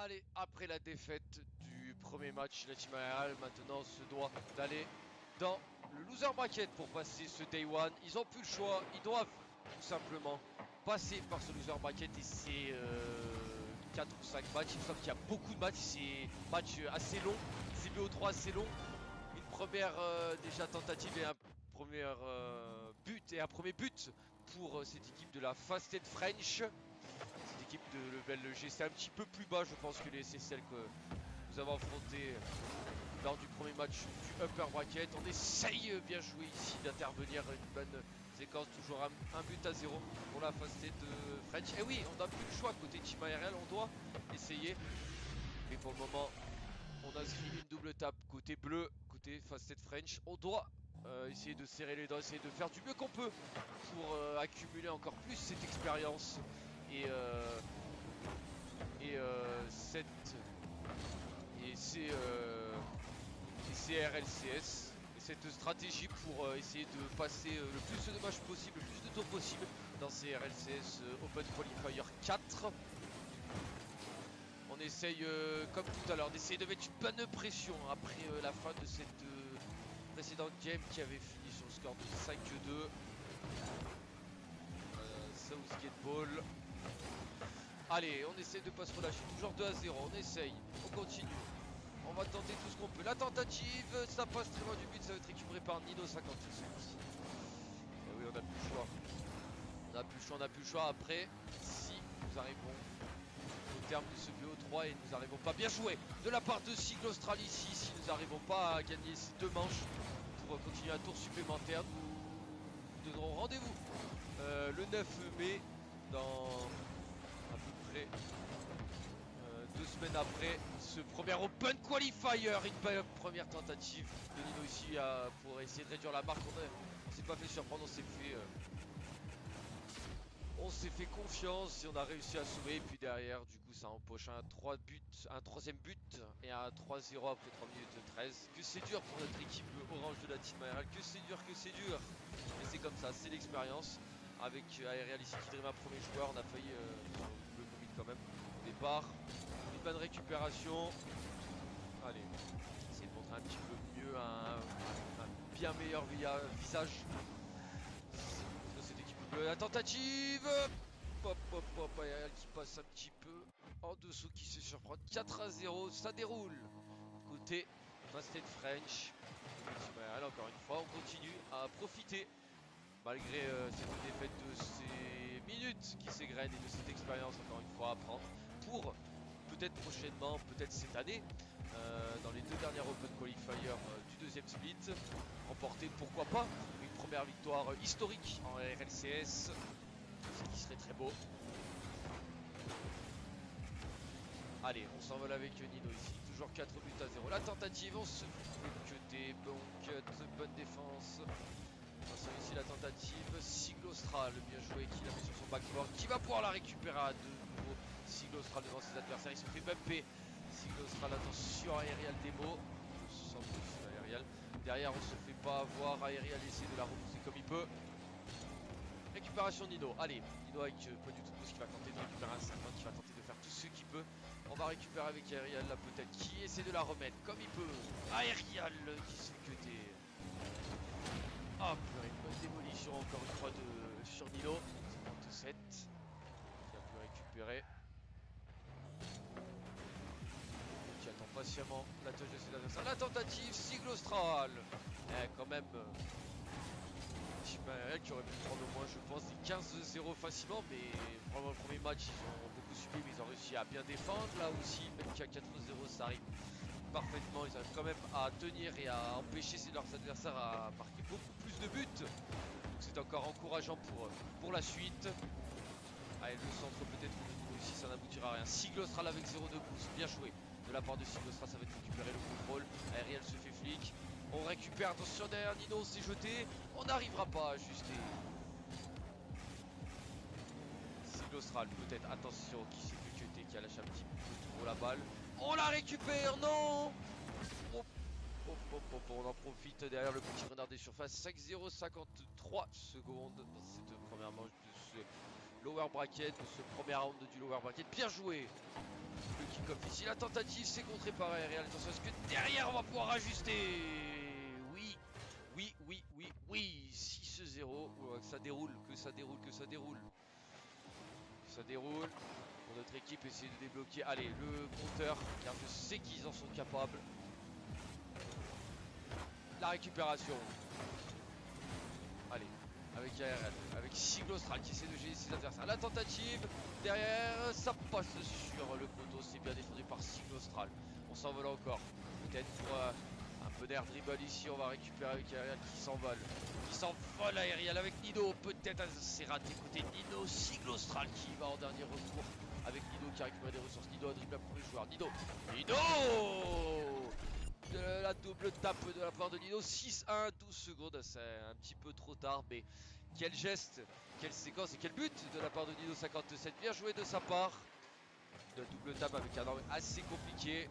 Allez, après la défaite du premier match, la Team Real maintenant se doit d'aller dans le loser bracket pour passer ce day one. Ils ont plus le choix, ils doivent tout simplement passer par ce loser bracket et c'est 4 ou 5 matchs. Il me semble qu'il y a beaucoup de matchs, c'est match assez long, c'est BO3 assez long. Une première déjà tentative et un premier but et un premier but pour cette équipe de la Fasted French. Cette équipe de level G, c'est un petit peu plus bas, je pense, que les SSL que nous avons affronté lors du premier match du upper bracket. On essaye, bien joué ici, d'intervenir. Une bonne séquence, toujours un but à 0 pour la Fasted French. Et oui, on n'a plus le choix côté Team ARL, on doit essayer. Mais pour le moment, on inscrit une double tape côté bleu, côté Fasted French. On doit essayer de serrer les dents, essayer de faire du mieux qu'on peut pour accumuler encore plus cette expérience et cette et ces RLCS et cette stratégie pour essayer de passer le plus de matchs possible, le plus de tours possible dans ces RLCS Open Qualifier 4. On essaye, comme tout à l'heure, d'essayer de mettre une bonne pression après la fin de cette précédente game qui avait fini sur le score de 5-2. South Skateball. Allez, on essaye de pas se relâcher, toujours 2-0, on essaye, on continue. On va tenter tout ce qu'on peut. La tentative, ça passe très loin du but, ça va être récupéré par Nino 57. Et oui, on n'a plus le choix. On n'a plus le choix, on n'a plus le choix. Après, si nous arrivons au terme de ce BO3 et nous n'arrivons pas bien joué de la part de Sigle Austral ici, si nous n'arrivons pas à gagner ces deux manches pour continuer un tour supplémentaire, nous donnerons rendez-vous le 9 mai dans à peu près 2 semaines après ce premier Open Qualifier. Une première tentative de Nino ici pour essayer de réduire la marque. On s'est pas fait surprendre, on s'est fait confiance et on a réussi à sauver. Et puis derrière, du coup, ça empoche un troisième but et un 3-0 après 3 minutes 13. Que c'est dur pour notre équipe orange de la Team Aerial. Que c'est dur, que c'est dur. Mais c'est comme ça, c'est l'expérience. Avec Aerial ici qui dream un premier joueur, on a failli le commit quand même au départ. Une bonne récupération. Allez, essayer de montrer un petit peu mieux un bien meilleur visage de cette équipe bleue. La tentative, pop pop pop, Aerial qui passe un petit peu en dessous, qui se surprend 4-0, ça déroule côté Fasted French. Aerial, encore une fois, on continue à profiter malgré cette défaite de ces minutes qui s'égrènent et de cette expérience, encore une fois, à prendre pour peut-être prochainement, peut-être cette année, dans les deux dernières Open Qualifiers du deuxième split, remporter pourquoi pas une première victoire historique en RLCS, ce qui serait très beau. Allez, on s'envole avec Nino ici, toujours 4 buts à 0. La tentative, on se fait cuter, bon cut, bonne défense. On ici la tentative, Sigle Austral, bien joué, qui la met sur son backboard, qui va pouvoir la récupérer à deux nouveau. Sigle Austral devant ses adversaires, il se fait bumper. Sigle Austral, attention, Aerial démo. Sans plus, Aerial. Derrière, on se fait pas avoir. Aerial essaie de la repousser comme il peut. Récupération Nino. Allez, Nino avec pas du tout de pouce qui va tenter de récupérer un 50, qui va tenter de faire tout ce qu'il peut. On va récupérer avec Aerial là peut-être, qui essaie de la remettre comme il peut. Aerial qui se fait cuter. Hop, une bonne démolition encore une fois sur Nino. 57 qui a pu récupérer. Qui attend patiemment la touche de ses adversaires. La tentative, Sigle Austral. Quand même, Team qui aurait pu prendre au moins, je pense, des 15-0 facilement. Mais vraiment, le premier match, ils ont beaucoup subi, mais ils ont réussi à bien défendre. Là aussi, même qu'à 4-0, ça arrive parfaitement. Ils arrivent quand même à tenir et à empêcher leurs adversaires à marquer beaucoup plus de buts. Donc c'est encore encourageant pour la suite. Allez, le centre peut-être de Nino ici, ça n'aboutira à rien. Sigle Austral avec 0 de pouce, bien joué. De la part de Sigle Austral, ça va être récupérer le contrôle. Aerial se fait flic. On récupère, attention derrière Nino, s'est jeté. On n'arrivera pas à ajuster. Sigle Austral, peut-être, attention, qui s'est fait cuter, qui a lâché un petit peu trop la balle. On la récupère, non. On en profite derrière le petit renard des surfaces. 5-0, 53 secondes dans cette première manche de ce lower bracket, de ce premier round du lower bracket. Bien joué Le kick-off ici, la tentative, c'est contré par Aerial. Attention, est-ce que derrière, on va pouvoir ajuster? Oui, oui, oui, oui, oui. 6-0. Ouais, que ça déroule, que ça déroule, que ça déroule. Que ça déroule. Pour notre équipe, essayer de débloquer. Allez, le compteur, car je sais qu'ils en sont capables. La récupération. Allez, avec ARL, avec Siglostral qui essaie de gêner ses adversaires. La tentative, derrière, ça passe sur le poteau, c'est bien défendu par Siglostral. On s'envole encore, peut-être pour un peu d'air dribble ici, on va récupérer avec Aerial qui s'envole. Qui s'envole Aerial avec Nido, peut-être c'est raté côté Nino. Siglostral qui va en dernier recours avec Nido qui a récupéré des ressources. Nido a dribble pour les joueurs. Nido, de la double tape de la part de Nino, 6-1, 12 secondes, c'est un petit peu trop tard, mais quel geste, quelle séquence et quel but de la part de Nino 57, bien joué de sa part. De double tape avec un angle assez compliqué.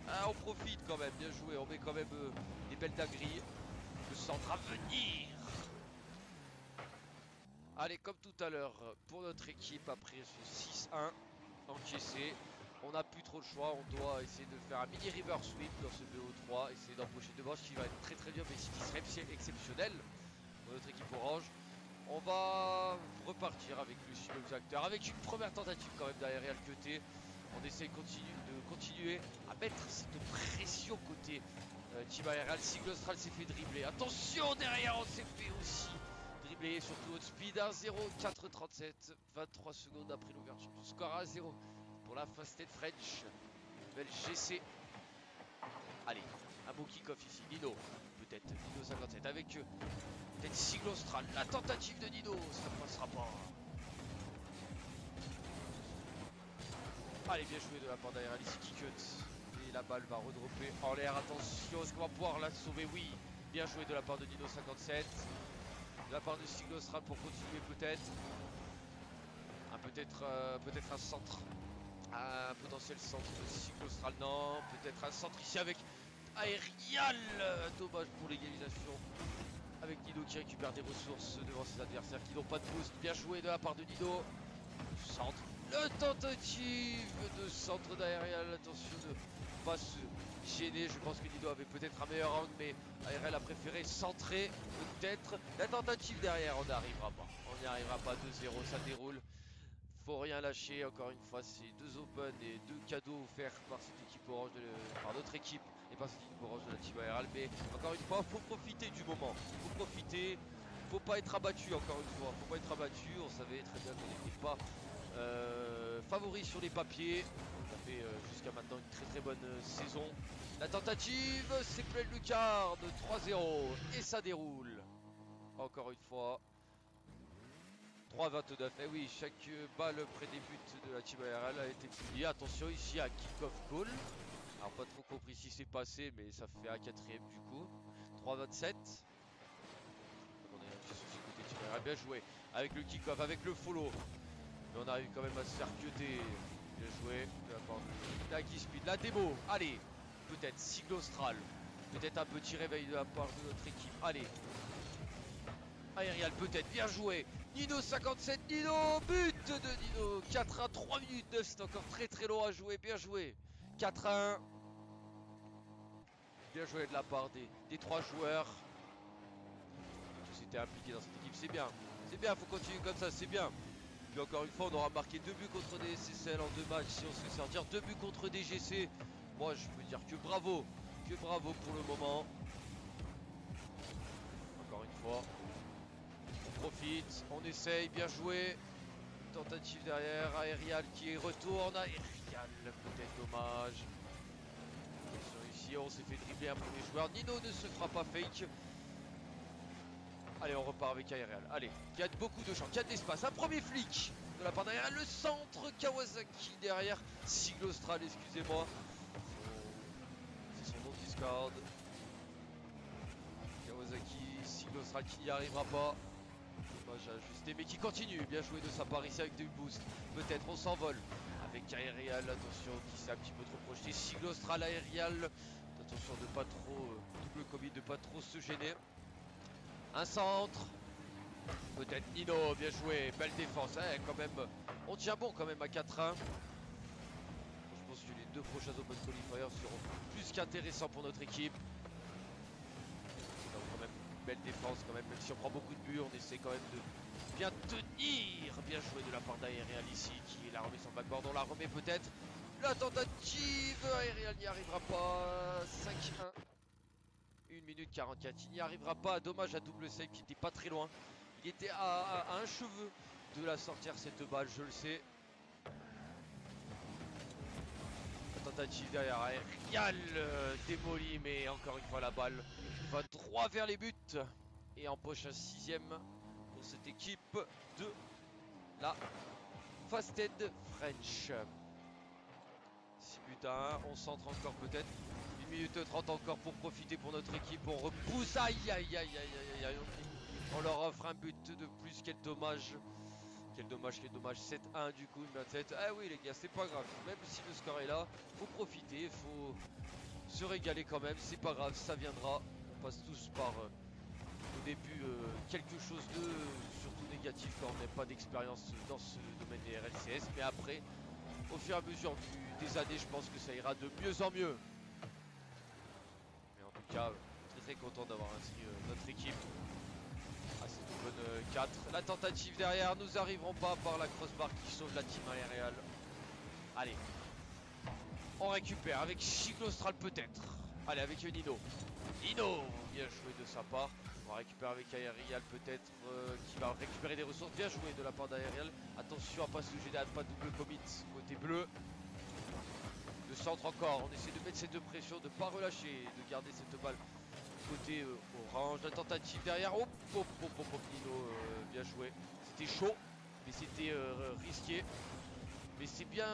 Ah, on profite quand même, bien joué, on met quand même des belles dingueries. Le centre à venir. Allez, comme tout à l'heure, pour notre équipe, après ce 6-1 encaissé, on n'a plus trop le choix, on doit essayer de faire un mini river sweep dans ce BO3, essayer d'empocher deux manches qui va être très dur, mais qui serait exceptionnel pour notre équipe orange. On va repartir avec le suivant acteur, avec une première tentative quand même derrière Real Côté. On essaie de continuer à mettre cette pression côté Team Aerial. Siglostral s'est fait dribbler. Attention, derrière, on s'est fait aussi dribbler, surtout haute speed 1-0, 4-37, 23 secondes après l'ouverture du score à 0 pour la Fast French. Nouvelle GC. Allez, un beau kick-off ici. Nino, peut-être Nino 57 avec peut-être Siglostral. La tentative de Nino, ça ne passera pas. Allez, bien joué de la part d'Aerial ici qui cut. Et la balle va redropper en l'air. Attention, est-ce qu'on va pouvoir la sauver? Oui, bien joué de la part de Nino 57. De la part de Siglostral pour continuer peut-être. Peut-être un centre. Un potentiel centre de Siglostral, non. Peut-être un centre ici avec Aerial. Dommage pour l'égalisation. Avec Nido qui récupère des ressources devant ses adversaires qui n'ont pas de boost. Bien joué de la part de Nido. Centre. Le tentative de centre d'Aerial. Attention de ne pas se gêner. Je pense que Nido avait peut-être un meilleur angle, mais Aerial a préféré centrer. Peut-être. La tentative derrière, on n'y arrivera pas. On n'y arrivera pas. 2-0, ça déroule. Faut rien lâcher. Encore une fois, c'est deux open et deux cadeaux offerts par cette équipe orange, par notre équipe et par cette équipe orange de la team Aerial. Mais encore une fois, faut profiter du moment. Faut profiter. Faut pas être abattu encore une fois. Faut pas être abattu. On savait très bien qu'on n'était pas favori sur les papiers. On a fait jusqu'à maintenant une très bonne saison. La tentative, c'est plein Lucard de 3-0 et ça déroule. Encore une fois. 3-29. Et oui, chaque balle près des buts de la team ARL a été publiée. Attention ici à kick-off goal. Alors pas trop compris si c'est passé, mais ça fait un quatrième du coup. 3-27. On est sur ce côté team ARL. Bien joué. Avec le kick-off, avec le follow. Mais on arrive quand même à se faire cuter. Bien joué de la part de Nagi Speed. La démo, allez. Peut-être Siglostral. Peut-être un petit réveil de la part de notre équipe. Allez. Aerial peut-être. Bien joué. Nino 57. Nino. But de Nino. 4-1. 3 minutes 9. C'est encore très long à jouer. Bien joué. 4-1. Bien joué de la part des trois joueurs. Tous étaient impliqués dans cette équipe. C'est bien. C'est bien. Faut continuer comme ça. C'est bien. Puis encore une fois, on aura marqué 2 buts contre des SSL en 2 matchs si on se fait sortir. 2 buts contre des GC. Moi, je peux dire que bravo. Que bravo pour le moment. Encore une fois. On profite. On essaye. Bien joué. Tentative derrière. Aerial qui retourne. Aerial, peut-être dommage. Attention ici, on s'est fait dribbler un premier joueur. Nino ne se fera pas fake. Allez, on repart avec Aerial. Allez, il y a beaucoup de champs, il y a de l'espace. Un premier flic de la part d'Aerial. Le centre, Kawasaki derrière. Siglostral, excusez-moi. C'est son nom Discord. Kawasaki, Siglostral qui n'y arrivera pas. Dommage à ajuster, mais qui continue. Bien joué de sa part ici avec des boosts. Peut-être on s'envole avec Aerial. Attention, qui s'est un petit peu trop projeté. Siglostral, Aerial. Attention de pas trop double commit, de pas trop se gêner. Un centre. Peut-être Nino, bien joué, belle défense, quand même. On tient bon quand même à 4-1. Je pense deux prochains Open Qualifiers seront plus qu'intéressants pour notre équipe. Donc quand même, belle défense quand même si on prend beaucoup de buts, on essaie quand même de bien tenir. Bien joué de la part d'Aerial ici, qui la remet sur le backboard, on la remet peut-être. La tentative, Aerial n'y arrivera pas, 5-1. 1 minute 44, il n'y arrivera pas, dommage à double save qui n'était pas très loin. Il était à un cheveu de la sortir cette balle, je le sais. La tentative derrière, Aerial démoli, mais encore une fois la balle va droit vers les buts. Et empoche un 6ème pour cette équipe de la Fasted French. 6 buts à 1, on centre encore peut-être. 1 minute 30 encore pour profiter pour notre équipe. On repousse, aïe aïe aïe aïe aïe aïe. On leur offre un but de plus, quel dommage. Quel dommage, quel dommage. 7-1 du coup, une 27. Ah oui les gars, c'est pas grave. Même si le score est là, faut profiter, faut se régaler quand même. C'est pas grave, ça viendra. On passe tous par au début quelque chose de surtout négatif quand on n'a pas d'expérience dans ce domaine des RLCS. Mais après, au fur et à mesure des années, je pense que ça ira de mieux en mieux. Mais en tout cas, très content d'avoir inscrit notre équipe à cette Open 4. La tentative derrière, nous arriverons pas par la crossbar qui sauve la team aériale. Allez, on récupère avec Cyclostral peut-être. Allez, avec Nino. Nino, bien joué de sa part. On va récupérer avec Aerial peut-être qui va récupérer des ressources. Bien joué de la part d'Aerial. Attention à pas se gêner, à pas double commit côté bleu. Le centre encore, on essaie de mettre cette pression, de ne pas relâcher, de garder cette balle côté orange. La tentative derrière, hop, hop, hop, hop, hop, Nino, bien joué. C'était chaud, mais c'était risqué. Mais c'est bien,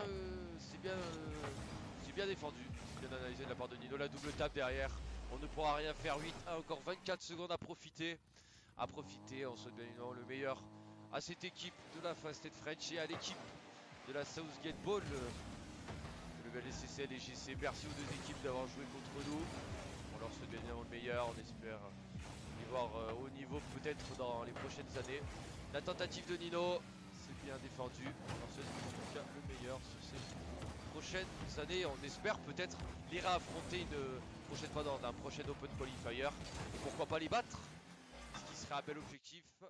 c'est bien défendu, c'est bien analysé de la part de Nino. La double tape derrière, on ne pourra rien faire. 8-1, encore 24 secondes à profiter. On souhaite bien évidemment le meilleur à cette équipe de la Fasted French et à l'équipe de la Southgate Ball. Le LCCL et GC, merci aux deux équipes d'avoir joué contre nous. On leur souhaite bien évidemment le meilleur, on espère les voir au niveau peut-être dans les prochaines années. La tentative de Nino, c'est bien défendu. On leur souhaite en tout cas le meilleur sur ces prochaines années. On espère peut-être les réaffronter une prochaine fois dans un prochain Open Qualifier. Et pourquoi pas les battre, ce qui serait un bel objectif.